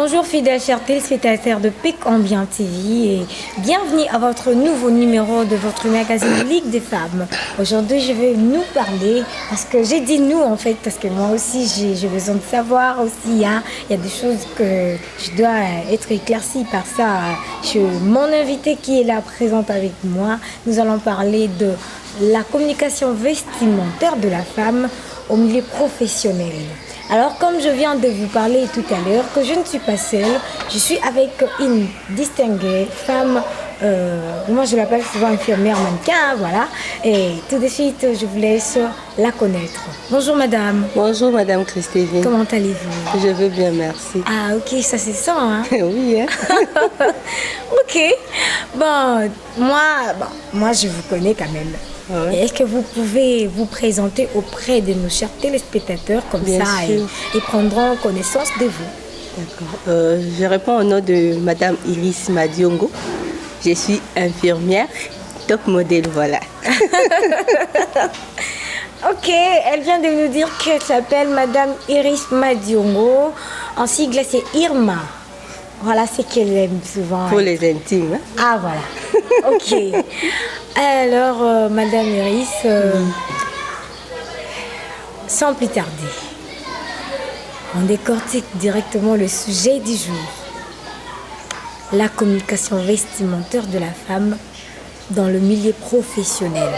Bonjour fidèles chers téléspectateurs de PIC Ambiant TV et bienvenue à votre nouveau numéro de votre magazine Ligue des femmes. Aujourd'hui je vais nous parler, parce que j'ai dit nous en fait, parce que moi aussi j'ai besoin de savoir aussi, hein. Il y a des choses que je dois être éclaircie par ça. Mon invité qui est là présente avec moi, nous allons parler de la communication vestimentaire de la femme au milieu professionnel. Alors, comme je viens de vous parler tout à l'heure, que je ne suis pas seule, je suis avec une distinguée femme, moi je l'appelle souvent infirmière mannequin, voilà. Et tout de suite, je vous laisse la connaître. Bonjour madame. Bonjour madame Christévine. Comment allez-vous? Je vais bien, merci. Ah ok, ça c'est ça, hein. Oui, hein. Ok. Bon, moi je vous connais quand même. Ouais. Est-ce que vous pouvez vous présenter auprès de nos chers téléspectateurs comme Bien ça sûr. et prendront connaissance de vous? D'accord. Je réponds au nom de madame Iris Madiongo. Je suis infirmière, top modèle, voilà. Ok, elle vient de nous dire qu'elle s'appelle madame Iris Madiongo. En sigle, c'est Irma. Voilà ce qu'elle aime souvent. Pour les intimes. Hein. Ah voilà, ok. Alors, madame Iris, sans plus tarder, on décortique directement le sujet du jour. La communication vestimentaire de la femme dans le milieu professionnel.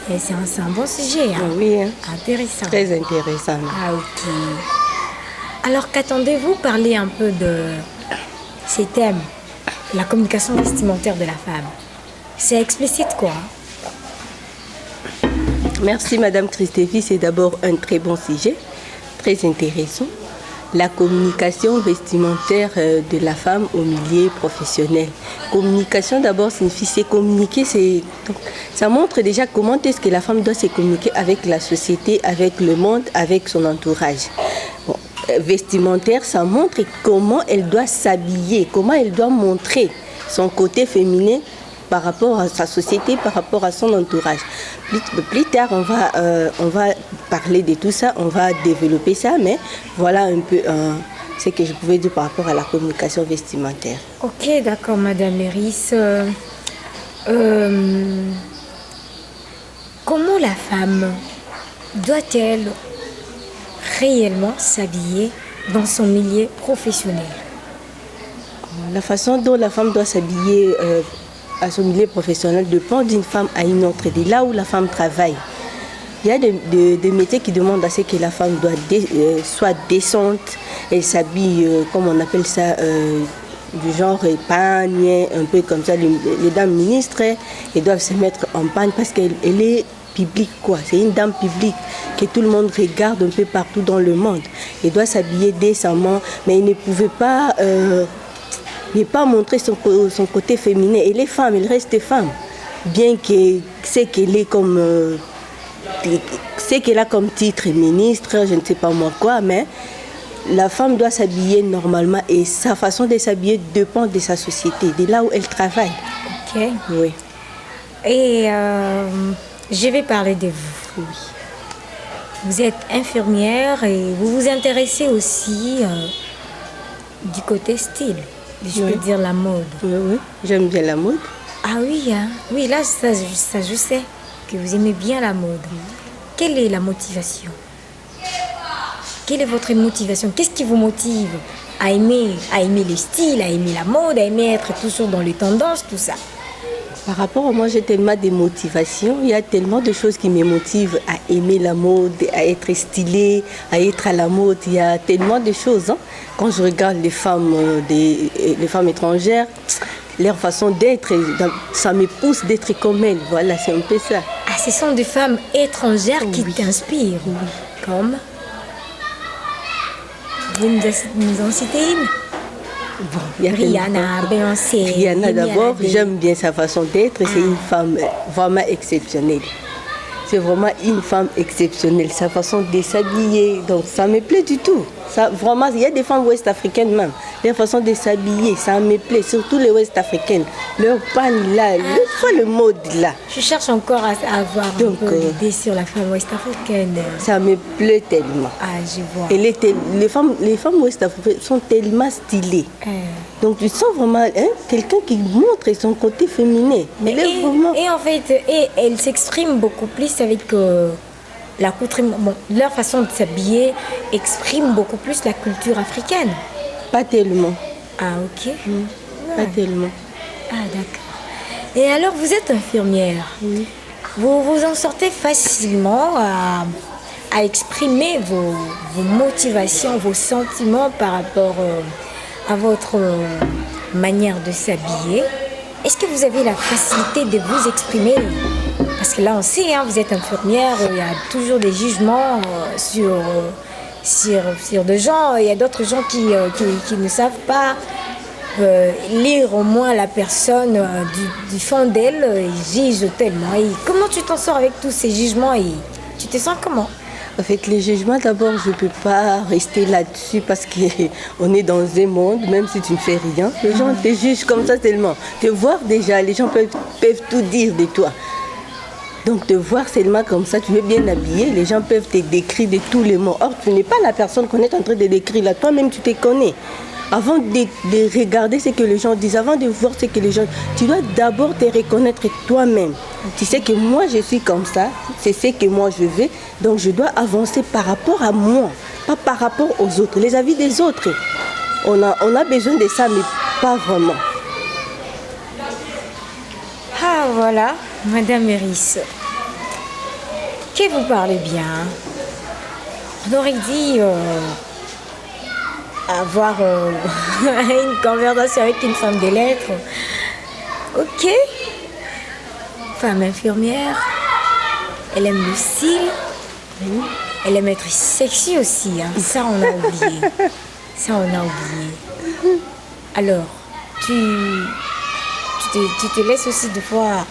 C'est un bon sujet, hein? Oui, hein. Intéressant. Très intéressant. Ah ok. Alors qu'attendez-vous parler un peu de ces thèmes, la communication vestimentaire de la femme? C'est explicite quoi? Merci madame Christévine, c'est d'abord un très bon sujet, très intéressant. La communication vestimentaire de la femme au milieu professionnel. Communication d'abord signifie c'est communiquer, ça montre déjà comment est-ce que la femme doit se communiquer avec la société, avec le monde, avec son entourage. Bon, vestimentaire, ça montre comment elle doit s'habiller, comment elle doit montrer son côté féminin par rapport à sa société, par rapport à son entourage. Plus tard, on va parler de tout ça, on va développer ça, mais voilà un peu ce que je pouvais dire par rapport à la communication vestimentaire. Ok, d'accord, madame Iris. Comment la femme doit-elle réellement s'habiller dans son milieu professionnel? La façon dont la femme doit s'habiller à son milieu professionnel dépend d'une femme à une autre, de là où la femme travaille. Il y a des métiers qui demandent à ce que la femme soit décente, elle s'habille, comme on appelle ça, du genre épargne, un peu comme ça. Les dames ministres, elles doivent se mettre en panne parce qu'elle est publique, quoi. C'est une dame publique que tout le monde regarde un peu partout dans le monde. Elle doit s'habiller décemment, mais elle ne pouvait pas... ne pas montrer son côté féminin. Elle est femme, elle reste femme. Bien que c'est qu'elle est comme... c'est qu'elle a comme titre ministre, je ne sais pas moi quoi, mais la femme doit s'habiller normalement et sa façon de s'habiller dépend de sa société, de là où elle travaille. Ok. Oui. Et je vais parler de vous. Oui. Vous êtes infirmière et vous vous intéressez aussi du côté style. Je peux dire la mode. Oui, oui, j'aime bien la mode. Ah oui, hein? Oui, là, ça, je sais que vous aimez bien la mode. Quelle est la motivation? Quelle est votre motivation? Qu'est-ce qui vous motive à aimer le style, à aimer la mode, à aimer être toujours dans les tendances, tout ça? Par rapport à moi, j'ai tellement de motivations. Il y a tellement de choses qui me motivent à aimer la mode, à être stylée, à être à la mode. Il y a tellement de choses. Hein. Quand je regarde les femmes étrangères, leur façon d'être, ça me pousse d'être comme elles. Voilà, c'est un peu ça. Ah, ce sont des femmes étrangères qui t'inspirent. Oui. Comme? Vous nous en citez une? Bon, il y a Rihanna, Beyoncé. Rihanna d'abord, j'aime bien sa façon d'être. C'est une femme vraiment exceptionnelle. c'est vraiment une femme exceptionnelle. Sa façon de s'habiller, donc ça me plaît du tout. Ça, vraiment, il y a des femmes ouest-africaines même. Leur façon de s'habiller, ça me plaît. Surtout les ouest-africaines. Leur panne là, le mode là. Je cherche encore à avoir un peu d'idée sur la femme ouest-africaine. Ça me plaît tellement. Ah, je vois. Et les femmes ouest-africaines sont tellement stylées. Donc tu sens vraiment quelqu'un qui montre son côté féminin. Et en fait, elle s'exprime beaucoup plus avec l'accoutrement. Bon, leur façon de s'habiller exprime beaucoup plus la culture africaine. Pas tellement. Ah, ok. Pas tellement. Ah, d'accord. Et alors, vous êtes infirmière. Oui. Vous vous en sortez facilement à exprimer vos motivations, vos sentiments par rapport à votre manière de s'habiller. Est-ce que vous avez la facilité de vous exprimer? Parce que là, on sait, vous êtes infirmière, il y a toujours des jugements sur des gens. Il y a d'autres gens qui ne savent pas lire au moins la personne du fond d'elle. Ils jugent tellement. Et comment tu t'en sors avec tous ces jugements et tu te sens comment? En fait, les jugements, d'abord, je ne peux pas rester là-dessus parce qu'on est dans un monde, même si tu ne fais rien, les gens te jugent comme ça tellement. Te voir déjà, les gens peuvent tout dire de toi. Donc, te voir seulement comme ça, tu es bien habillé, les gens peuvent te décrire de tous les mots. Or, tu n'es pas la personne qu'on est en train de décrire là. Toi-même, tu te connais. Avant de regarder ce que les gens disent, avant de voir ce que les gens... Tu dois d'abord te reconnaître toi-même. Tu sais que moi, je suis comme ça, c'est ce que moi je veux, donc je dois avancer par rapport à moi, pas par rapport aux autres, les avis des autres. On a besoin de ça, mais pas vraiment. Ah, voilà, Madame Eris. Que vous parlez bien. On aurait dit... avoir une conversation avec une femme des lettres. Ok. Femme infirmière. Elle aime le style. Elle aime être sexy aussi. Ça, on a oublié. Ça, on a oublié. Alors, tu te laisses aussi des fois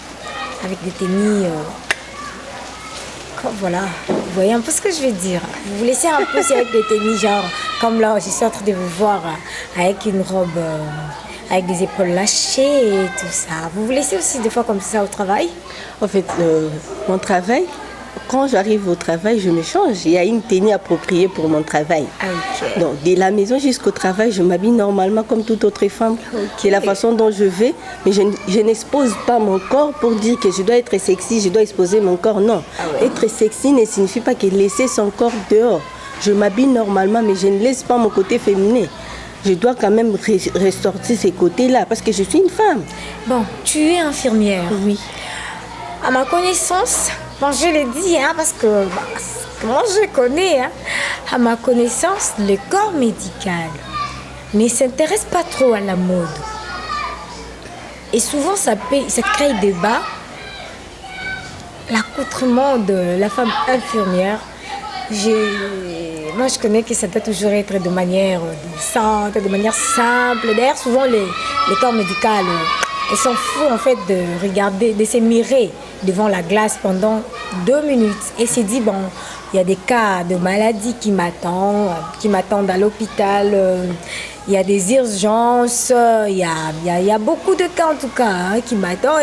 avec des tenues... voilà, vous voyez un peu ce que je veux dire. Vous vous laissez un peu aussi avec des tenues, genre, comme là, je suis en train de vous voir avec une robe, avec des épaules lâchées et tout ça. Vous vous laissez aussi des fois comme ça au travail? En fait, mon travail, quand j'arrive au travail, je me change. Il y a une tenue appropriée pour mon travail. Okay. Donc, de la maison jusqu'au travail, je m'habille normalement comme toute autre femme. Okay. C'est la façon dont je vais. Mais je n'expose pas mon corps pour dire que je dois être sexy, je dois exposer mon corps. Non. Être sexy ne signifie pas que laisser son corps dehors. Je m'habille normalement, mais je ne laisse pas mon côté féminin. Je dois quand même ressortir ces côtés-là parce que je suis une femme. Bon, tu es infirmière. Oui. À ma connaissance... Bon, je le dis, parce que moi je connais, à ma connaissance, le corps médical ne s'intéresse pas trop à la mode. Et souvent, ça crée débat. L'accoutrement de la femme infirmière, moi je connais que ça doit toujours être de manière décente, de manière simple. D'ailleurs, souvent, les corps médicaux... Ils s'en foutent en fait de regarder, de se mirer devant la glace pendant 2 minutes. Et c'est dit, bon, il y a des cas de maladies qui m'attendent à l'hôpital. Il y a des urgences, il y a beaucoup de cas en tout cas qui m'attendent.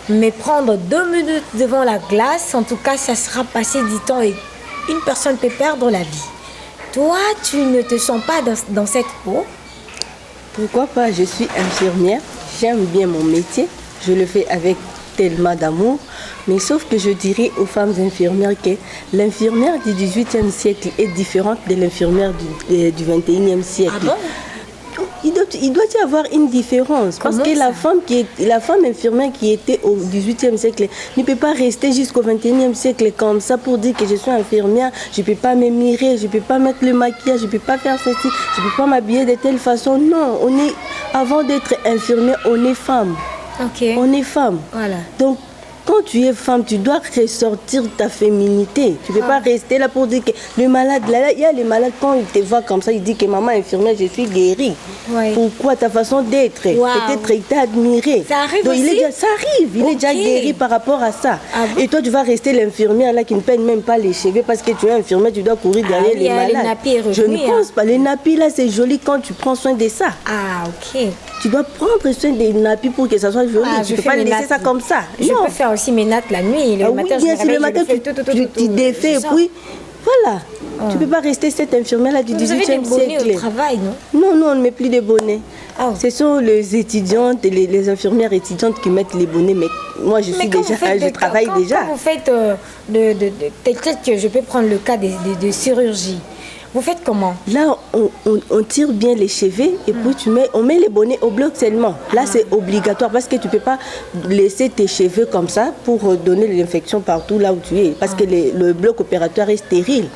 Mais prendre 2 minutes devant la glace, en tout cas, ça sera passé du temps et une personne peut perdre la vie. Toi, tu ne te sens pas dans cette peau? Pourquoi pas? Je suis infirmière. J'aime bien mon métier, je le fais avec tellement d'amour, mais sauf que je dirais aux femmes infirmières que l'infirmière du XVIIIe siècle est différente de l'infirmière du XXIe siècle. Ah bon? Il doit y avoir une différence. Parce que la femme infirmière qui était au XVIIIe siècle ne peut pas rester jusqu'au XXIe siècle comme ça pour dire que je suis infirmière, je ne peux pas me mirer, je ne peux pas mettre le maquillage, je ne peux pas faire ceci, je ne peux pas m'habiller de telle façon. Non, avant d'être infirmière, on est femme. Okay. On est femme. Voilà. Donc, quand tu es femme, tu dois ressortir ta féminité. Tu ne peux pas rester là pour dire que le malade, là, il y a les malades, quand ils te voient comme ça, ils disent que maman infirmière, je suis guérie. Ouais. Pourquoi ta façon d'être? Peut-être il t'a admiré. Ça arrive donc, aussi? ça arrive, il est déjà guéri par rapport à ça. Bon? Et toi, tu vas rester l'infirmière là qui ne peigne même pas les cheveux parce que tu es infirmière, tu dois courir derrière les malades. Les nappies est revenu, je ne pense pas. Les nappies là, c'est joli quand tu prends soin de ça. Ah, ok. Tu dois prendre soin des nappies pour que ça soit joli. Tu ne peux pas laisser ça comme ça. Je peux faire aussi mes nattes la nuit. Le matin, oui, bien sûr, le matin, tu défais et puis voilà. Tu ne peux pas rester cette infirmière-là du 18e siècle. Vous avez des bonnets au travail, non? Non, on ne met plus de bonnets. Ce sont les étudiantes, les infirmières étudiantes qui mettent les bonnets. Mais moi, je travaille déjà. Quand vous faites peut-être que je peux prendre le cas de chirurgie. Vous faites comment? Là, on tire bien les cheveux et puis on met les bonnets au bloc seulement. Là, c'est obligatoire parce que tu ne peux pas laisser tes cheveux comme ça pour donner l'infection partout là où tu es. Parce que le bloc opératoire est stérile.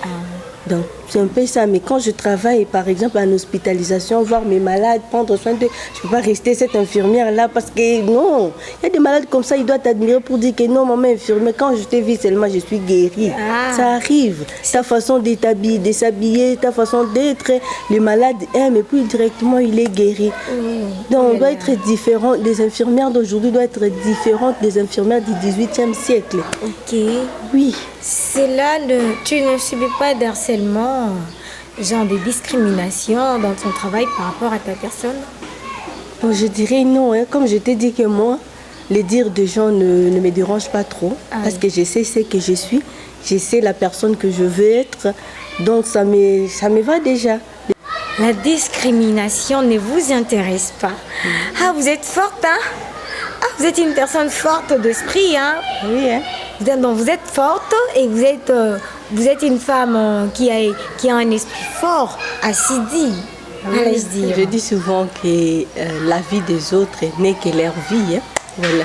Donc, c'est un peu ça. Mais quand je travaille, par exemple, en hospitalisation, voir mes malades, prendre soin d'eux, je ne peux pas rester cette infirmière-là parce que non. Il y a des malades comme ça, ils doivent t'admirer pour dire que non, maman infirmière, quand je t'ai vu seulement, je suis guérie. Ça arrive. Ta façon de s'habiller, ta façon d'être, les malades aiment et puis directement, il est guéri. Donc, on doit être différent. Les infirmières d'aujourd'hui doivent être différentes des infirmières du 18e siècle. Ok. Oui. C'est là, tu ne subis pas d'harcèlement, genre de discrimination dans ton travail par rapport à ta personne? Bon, je dirais non. Comme je t'ai dit que moi, les dires des gens ne me dérangent pas trop. Parce que je sais ce que je suis. Je sais la personne que je veux être. Donc ça me va déjà. La discrimination ne vous intéresse pas. Ah, vous êtes forte, hein? Ah, vous êtes une personne forte d'esprit, hein? Oui, hein? Donc vous êtes forte et vous êtes une femme qui a un esprit fort, assidue. Allez-je dire. Je dis souvent que la vie des autres n'est que leur vie. Hein? Voilà.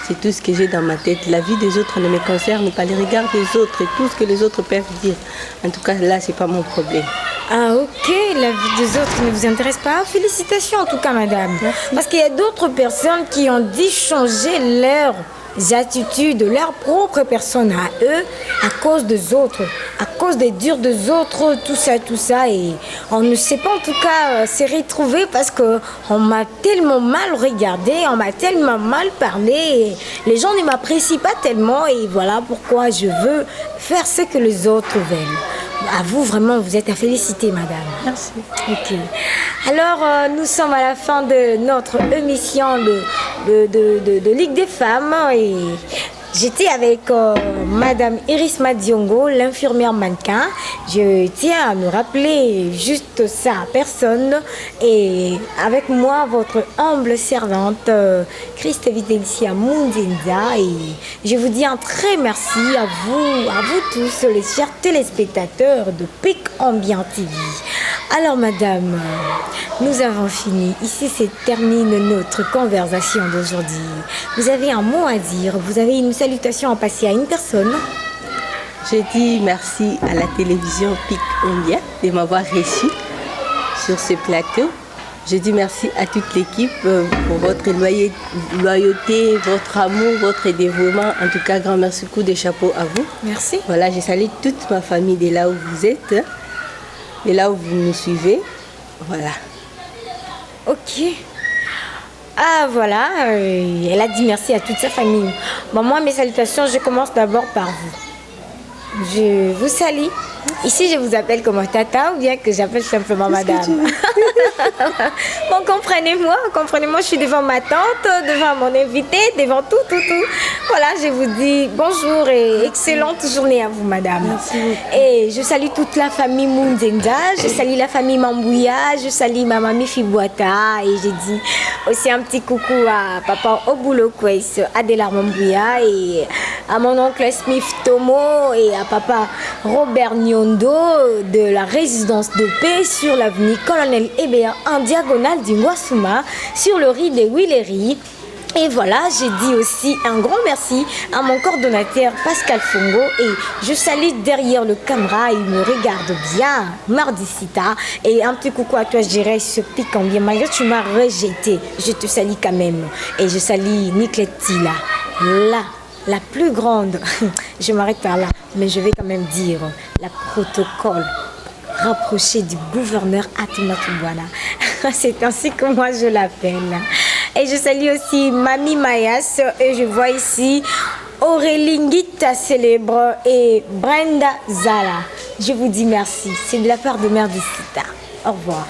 C'est tout ce que j'ai dans ma tête. La vie des autres ne me concerne pas. Les regards des autres et tout ce que les autres peuvent dire. En tout cas, là, c'est pas mon problème. Ah, ok. La vie des autres ne vous intéresse pas. Félicitations en tout cas, madame. Merci. Parce qu'il y a d'autres personnes qui ont dû changer leurs attitudes, leur propre personne à eux, à cause des autres, à cause des durs des autres, tout ça. Et on ne sait pas en tout cas se retrouver parce qu'on m'a tellement mal regardé, on m'a tellement mal parlé. Et les gens ne m'apprécient pas tellement et voilà pourquoi je veux faire ce que les autres veulent. À vous, vraiment, vous êtes à féliciter, madame. Merci. Ok. Alors, nous sommes à la fin de notre émission de Ligue des femmes et j'étais avec madame Iris Madiongo, l'infirmière mannequin. Je tiens à me rappeler juste sa personne et avec moi, votre humble servante, Christ Vitencia Munzinza. Et je vous dis un très merci à vous tous, les chers téléspectateurs de PIC Ambiant TV. Alors madame, nous avons fini. Ici, c'est termine notre conversation d'aujourd'hui. Vous avez un mot à dire, vous avez une salutation à passer à une personne? Je dis merci à la télévision PIC Ambiant de m'avoir reçu sur ce plateau. Je dis merci à toute l'équipe pour votre loyauté, votre amour, votre dévouement. En tout cas, grand merci, coup de chapeau à vous. Merci. Voilà, je salue toute ma famille de là où vous êtes. Et là où vous nous suivez, voilà. Ok. Ah voilà, elle a dit merci à toute sa famille. Bon, moi, mes salutations, je commence d'abord par vous. Je vous salue. Ici, je vous appelle comment Tata ou bien que j'appelle simplement madame. Bon, comprenez-moi, je suis devant ma tante, devant mon invité, devant tout. Voilà, je vous dis bonjour et excellente journée à vous, madame. Merci beaucoup. Et je salue toute la famille Munzenza, je salue la famille Mambouya, je salue ma mamie Fibouata et je dis aussi un petit coucou à papa Obulo Kwes, Adela Mambouya et à mon oncle Smith Tomo et à papa Robert Nyondo de la résidence de paix sur l'avenue Colonel Hébert en diagonale du Ngwasuma sur le riz des Willery. Et voilà, j'ai dit aussi un grand merci à mon coordonnateur Pascal Fongo et je salue derrière le caméra, il me regarde bien, Mardicita. Et un petit coucou à toi, je dirais, ce piquant bien, malgré que tu m'as rejeté, je te salue quand même. Et je salue Nicletti là, la plus grande, je m'arrête par là, mais je vais quand même dire la protocole rapprochée du gouverneur Atoumata Bouana. C'est ainsi que moi je l'appelle. Et je salue aussi Mami Mayas et je vois ici Aurélie Nguita Célèbre et Brenda Zala. Je vous dis merci. C'est de la part de Mère de Sita. Au revoir.